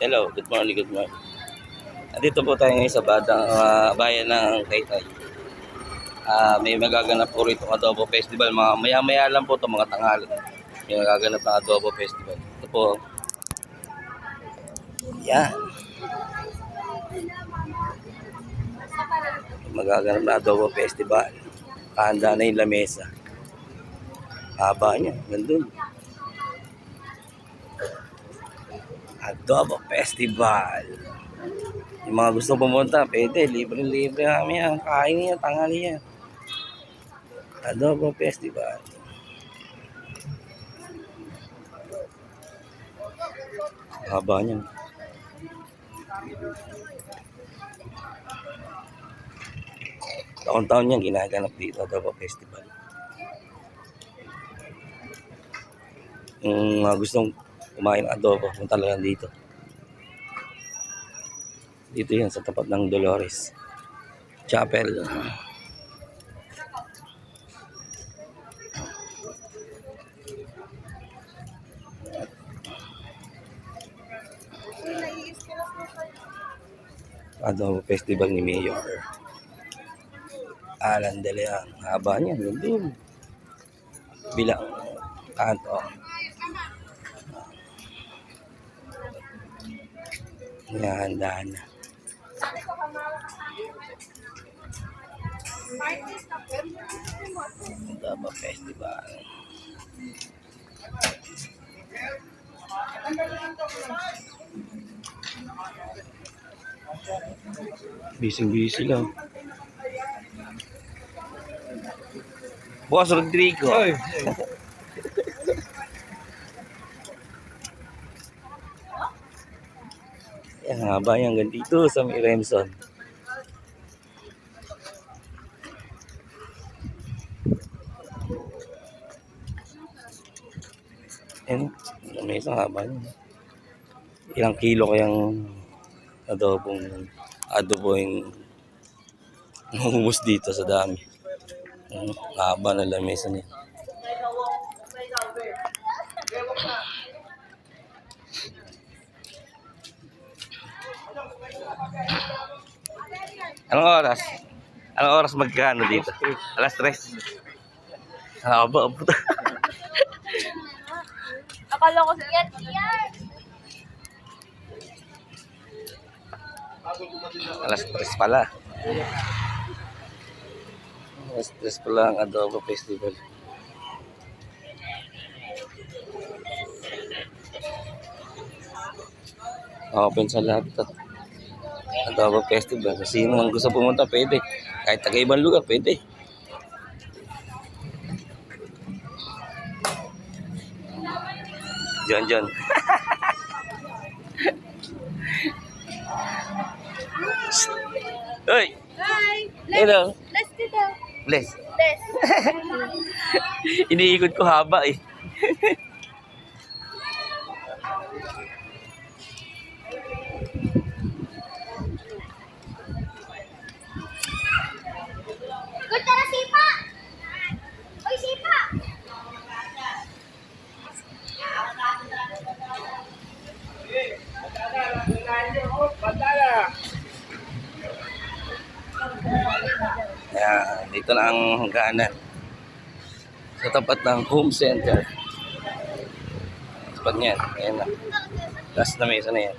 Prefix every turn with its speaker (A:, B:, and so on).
A: Hello, good morning, good morning. Andito po tayo ngayon sa bayan ng Taytay. May magaganap po rito ng Adobo Festival. Maya-maya lang po ito, mga tanghali. May magaganap ng Adobo Festival. Ito po. Yan. Magaganap na Adobo Festival. Handa na yung lamesa. Haba niya, gandun. Adobo Festival. Yung mga gusto pumunta, pwede. Libre-libre kami yan. Kain yan, tanghali yan. Adobo Festival. Haba niyan. Taon-taon yan ginaganap dito, Adobo Festival. Yung gustong kumain ng adobo, punta lang dito. Dito yan sa tapat ng Dolores Chapel. Adobo Festival ni Mayor Alan De Leon. Haba niya, doon. Bilang kanto. Handa na. Adobo Festival. Busy lang. Boss Rodrigo. Oy. Yan, haba yan hanggang dito sa may Remson. Yan, may isang haba yan. Ilang kilo kayang adobo yung mahubos dito sa dami. Haba na lamesa niya. Anong oras? Anong oras magkano dito? Alas 3. Haba.
B: Akala ko siya.
A: Alas 3 pala. Alas 3 pala ang Adobo Festival. Open sa lahat ito. Adobo Festival. Sino man gusto pumunta, pwede. Kahit taga-ibang lugar, pwede. John. Hoy!
B: Hi!
A: Hello!
B: Bless dito.
A: Bless.
B: Bless.
A: Iniikot ko haba eh.
B: Good ka na, sipa! Uy, sipa!
A: Ayan, dito na ang hangganan. Sa tapat ng home center. Tapat niyan. Ayan na. Last na mesa na yan.